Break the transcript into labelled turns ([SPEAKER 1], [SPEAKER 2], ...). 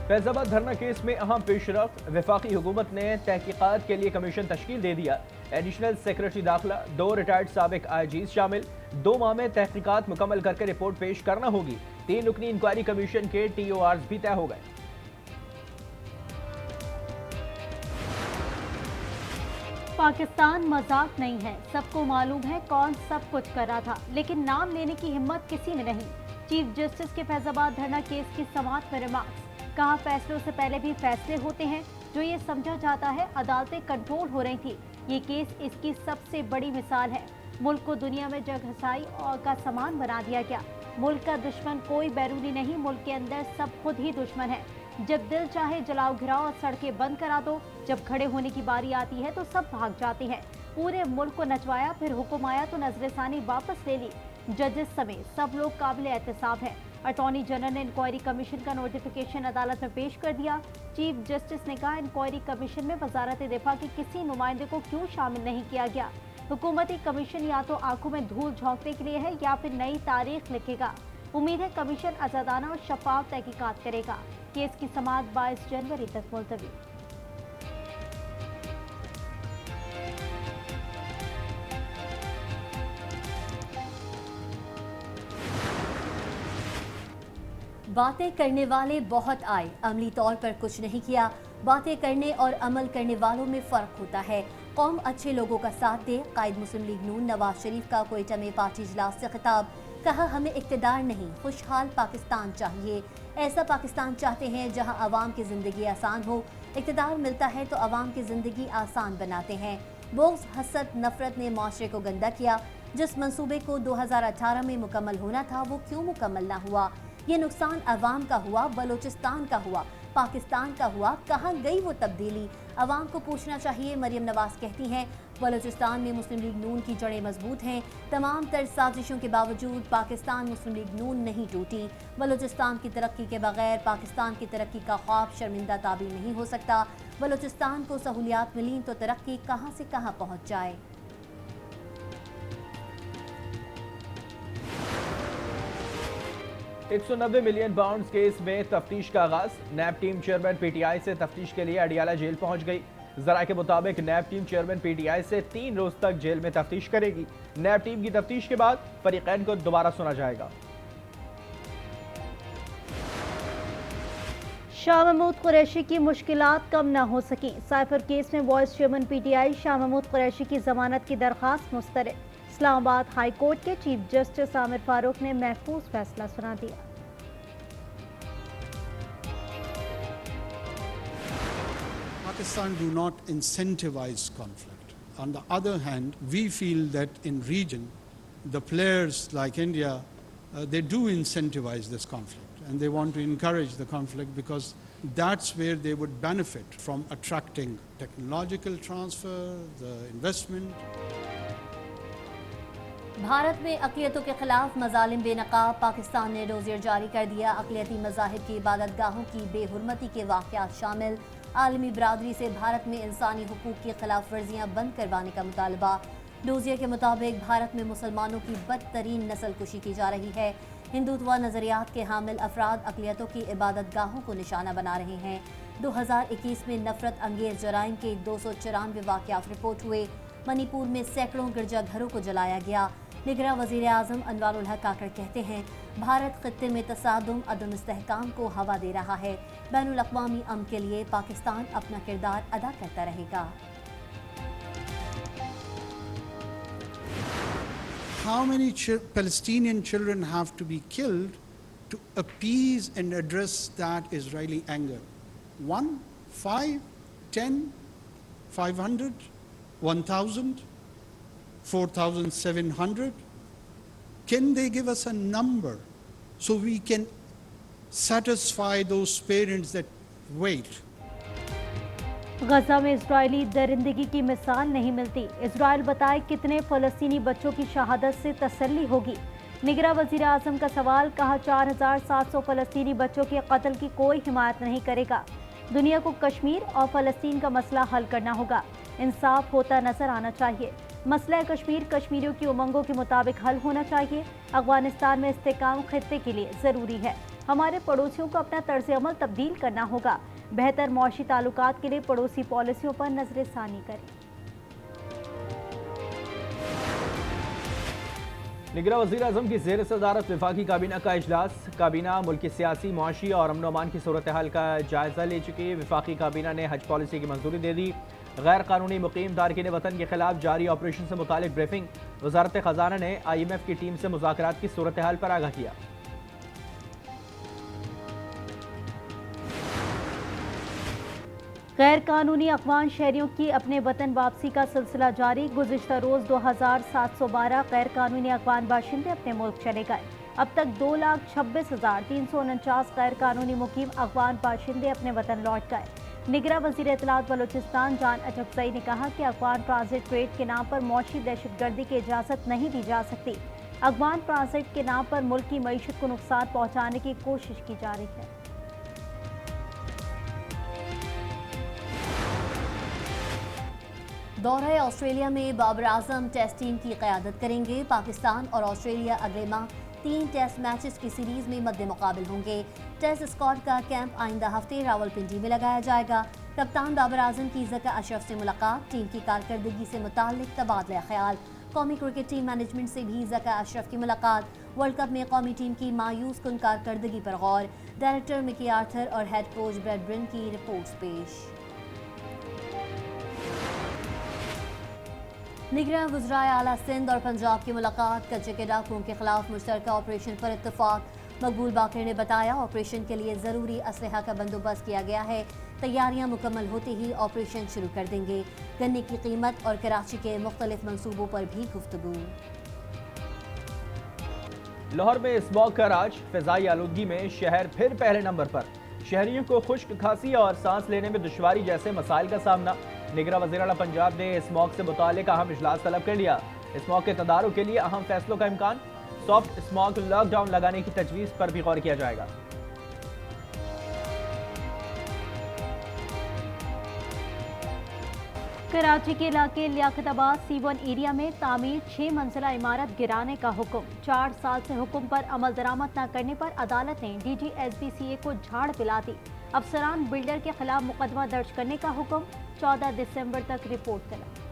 [SPEAKER 1] फैजाबाद धरना केस में अहम पेशरफ, वफाकी हुकूमत ने तहकीकात के लिए कमीशन तश्कील दे दिया। एडिशनल सेक्रेटरी दाखिला, 2 रिटायर्ड साबिक आईजीज शामिल। 2 माह में तहकीकात मुकम्मल करके रिपोर्ट पेश करना होगी। 3 रुकनी इंक्वायरी कमीशन के TORs भी तय हो गए।
[SPEAKER 2] पाकिस्तान मजाक नहीं है, सबको मालूम है कौन सब कुछ कर रहा था, लेकिन नाम लेने की हिम्मत किसी में नहीं। चीफ जस्टिस के फैजाबाद धरना केस की समाअत में रिमार्क्स। कहा, फैसलों से पहले भी फैसले होते हैं। जो ये समझा जाता है अदालतें कंट्रोल हो रही थी, ये केस इसकी सबसे बड़ी मिसाल है। मुल्क को दुनिया में जगहसाई और का सामान बना दिया गया। मुल्क का दुश्मन कोई बैरूनी नहीं, मुल्क के अंदर सब खुद ही दुश्मन है। जब दिल चाहे जलाओ घिराओ और सड़कें बंद करा दो, जब खड़े होने की बारी आती है तो सब भाग जाते हैं। पूरे मुल्क को नचवाया, फिर हुक्म आया तो नजरसानी वापस ले ली। जजेस समेत सब लोग काबिल एहतसाब हैं। अटॉर्नी जनरल ने इंक्वायरी कमीशन का नोटिफिकेशन अदालत में पेश कर दिया। चीफ जस्टिस ने कहा, इंक्वायरी कमीशन में वजारत दिफा के किसी नुमाइंदे को क्यों शामिल नहीं किया गया। हुकूमती कमीशन या तो आंखों में धूल झोंकने के लिए है या फिर नई तारीख लिखेगा। उम्मीद है कमीशन आजादाना और शफाफ तहकीकात करेगा। केस की समाअत 22 जनवरी तक मुलतवी।
[SPEAKER 3] बातें करने वाले बहुत आए, अमली तौर पर कुछ नहीं किया। बातें करने और अमल करने वालों में फ़र्क होता है। कौम अच्छे लोगों का साथ दे। कायद मुस्लिम लीग नून नवाज शरीफ का कोयटा में पार्टी इजलास से खिताब। कहा, हमें इक़्तिदार नहीं, खुशहाल पाकिस्तान चाहिए। ऐसा पाकिस्तान चाहते हैं जहां आवाम की ज़िंदगी आसान हो। इक़्तिदार मिलता है तो आवाम की ज़िंदगी आसान बनाते हैं। बोग्स, हसद, नफरत ने माशरे को गंदा किया। जिस मंसूबे को 2018 में मुकम्मल होना था वो क्यों मुकम्मल ना हुआ। ये नुकसान अवाम का हुआ, बलोचिस्तान का हुआ, पाकिस्तान का हुआ। कहाँ गई वो तब्दीली? अवाम को पूछना चाहिए। मरियम नवाज कहती हैं, बलोचिस्तान में मुस्लिम लीग नून की जड़ें मजबूत हैं। तमाम तर साजिशों के बावजूद पाकिस्तान मुस्लिम लीग नून नहीं टूटी। बलोचिस्तान की तरक्की के बगैर पाकिस्तान की तरक्की का ख्वाब शर्मिंदा ताबीर नहीं हो सकता। बलोचिस्तान को सहूलियात मिली तो तरक्की कहाँ से कहाँ पहुँच जाए।
[SPEAKER 1] 190 मिलियन पाउंड केस में तफ्तीश का आगाज। नैब टीम चेयरमैन PTI से तफ्तीश के लिए अडियाला जेल पहुंच गई। जराये के मुताबिक नैब टीम चेयरमैन PTI से 3 रोज तक जेल में तफ्तीश करेगी। नैब टीम की तफ्तीश के बाद फरीकैन को दोबारा सुना जाएगा।
[SPEAKER 2] शाह महमूद कुरैशी की मुश्किलात कम न हो सकी। साइफर केस में vice chairman PTI Shah Mahmood Qureshi की जमानत की दरख्वास्त मुस्तरद। इस्लामाबाद हाई कोर्ट के चीफ जस्टिस आमिर फारूक ने महफूज फैसला सुना दिया।
[SPEAKER 4] Pakistan do not incentivize conflict. On the other hand, we feel that in region, the players like India, they do incentivize this conflict, and they want to encourage the conflict because that's where they would benefit from attracting technological transfer, the investment.
[SPEAKER 3] Bharat में अक़लियतों के खिलाफ मज़ालिम बेनकाब। पाकिस्तान ने dossier जारी कर दिया। अक़लियती मज़ाहिब की इबादतगाहों की बेहुरमती के वाक़यात शामिल। आलमी बरादरी से भारत में इंसानी हुकूक की खिलाफ वर्जियाँ बंद करवाने का मुतालबा। डोज़ियर के मुताबिक भारत में मुसलमानों की बदतरीन नस्ल कुशी की जा रही है। हिंदुत्व नज़रियात के हामिल अफराद अक़लियतों की इबादतगाहों को निशाना बना रहे हैं। 2021 में नफरत अंगेज़ जराइम के 294 वाक़यात रिपोर्ट हुए। मणिपुर में सैकड़ों गिरजाघरों को जलाया गया। निगरां वज़ीर आज़म अनवारुल हक काकड़ कहते हैं, भारत खित्ते में तसादुम, अदम इस्तेहकाम को हवा दे रहा है। बैनुल अक़वामी अमन के लिए पाकिस्तान अपना किरदार अदा करता रहेगा।
[SPEAKER 4] How many Palestinian children have to be killed to appease and address that Israeli anger? 1, 5, 10, 500, 1,000, 4,700? Can they give us a number so we can satisfy those parents that wait?
[SPEAKER 2] गजा में इजरायली दरिंदगी की मिसाल नहीं मिलती। इजराइल बताए कितने फ़लस्तीनी बच्चों की शहादत से तसल्ली होगी। निगरां वज़ीर आज़म का सवाल। कहा, 4,700 फ़लस्तीनी बच्चों के कत्ल की कोई हिमायत नहीं करेगा। दुनिया को कश्मीर और फ़लस्तीन का मसला हल करना होगा। इंसाफ होता नजर आना चाहिए। मसला कश्मीर कश्मीरियों की उमंगों के मुताबिक हल होना चाहिए। अफगानिस्तान में इस्तेकाम खित्ते के लिए ज़रूरी है। हमारे पड़ोसियों को अपना तर्ज अमल तब्दील करना होगा। बेहतर मौशी ताल्लुकात के लिए पड़ोसी पॉलिसियों पर नजरसानी करें।
[SPEAKER 1] निगरान वज़ीर आज़म की ज़ेर सदारत वफाकी काबीना का इजलास। काबीना मुल्क की सियासी, मुआशी और अमन अमान की सूरत हाल का जायज़ा ले चुकी। वफाकी काबीना ने हज पॉलिसी की मंजूरी दे दी। गैर कानूनी मुकीम तारकीन वतन के खिलाफ जारी ऑपरेशन से मुतालिक ब्रीफिंग। वजारत खजाना ने IMF की टीम से मुज़ाकरात की सूरत हाल पर आगाह किया।
[SPEAKER 2] गैर कानूनी अफगान शहरियों की अपने वतन वापसी का सिलसिला जारी। गुज़िश्ता रोज़ 2712 गैर कानूनी अफगान बाशिंदे अपने मुल्क चले गए। अब तक 2,26,349 गैर कानूनी मुकीम अफगान बाशिंदे अपने वतन लौट गए। निगरान वज़ीर इत्तलात बलूचिस्तान जान अचकज़ई ने कहा कि अफगान ट्रांजिट ट्रेड के नाम पर मौशी दहशतगर्दी की इजाज़त नहीं दी जा सकती। अफगान ट्रांजिट के नाम पर मुल्क की मईशत को नुकसान पहुँचाने की कोशिश की जा रही है।
[SPEAKER 3] दौरे ऑस्ट्रेलिया में बाबर आजम टेस्ट टीम की क़यादत करेंगे। पाकिस्तान और ऑस्ट्रेलिया अगले माह 3 टेस्ट मैचेस की सीरीज में मद्दे मुकाबिल होंगे। टेस्ट स्क्वाड का कैंप आइंदा हफ्ते रावलपिंडी में लगाया जाएगा। कप्तान बाबर आजम की ज़का अशरफ से मुलाकात, टीम की कारकर्दगी से मुताल्लिक तबादला ख्याल। कौमी क्रिकेट टीम मैनेजमेंट से भी ज़का अशरफ की मुलाकात। वर्ल्ड कप में कौमी टीम की मायूस कुन कारकर्दगी पर गौर। डायरेक्टर मिकी आर्थर और हेड कोच ब्रैड ब्रिन की रिपोर्ट्स पेश। निगरान वज़राए आला सिंध और पंजाब की मुलाकात। कच्चे के डाकुओं के खिलाफ मुश्तरका ऑपरेशन पर इत्तफाक। मकबूल बाकर ने बताया ऑपरेशन के लिए ज़रूरी असलहा का बंदोबस्त किया गया है। तैयारियां मुकम्मल होते ही ऑपरेशन शुरू कर देंगे। गन्ने की कीमत और कराची के मुख्तलिफ मंसूबों पर भी गुफ्तगू।
[SPEAKER 1] लाहौर में स्मॉग का राज। फ़िज़ाई आलूदगी में शहर फिर पहले नंबर पर। शहरियों को खुश्क, खांसी और सांस लेने में दुश्वारी जैसे मसाइल का सामना। निगरान वज़ीर आला पंजाब ने स्मॉग से मुताल्लिक अहम इजलास तलब कर लिया। स्मॉग के तदारुक के लिए अहम फैसलों का इम्कान। सॉफ्ट स्मॉग लॉकडाउन लगाने की तजवीज़ पर भी गौर किया जाएगा।
[SPEAKER 2] कराची के इलाके लियाकताबाद C1 एरिया में तामीर 6 मंजिला इमारत गिराने का हुक्म। 4 साल से हुक्म पर अमल दरामद न करने पर अदालत ने DG SBCA को झाड़ पिला दी। अफसरान बिल्डर के खिलाफ मुकदमा दर्ज करने का हुक्म। 14 दिसंबर तक रिपोर्ट तलब।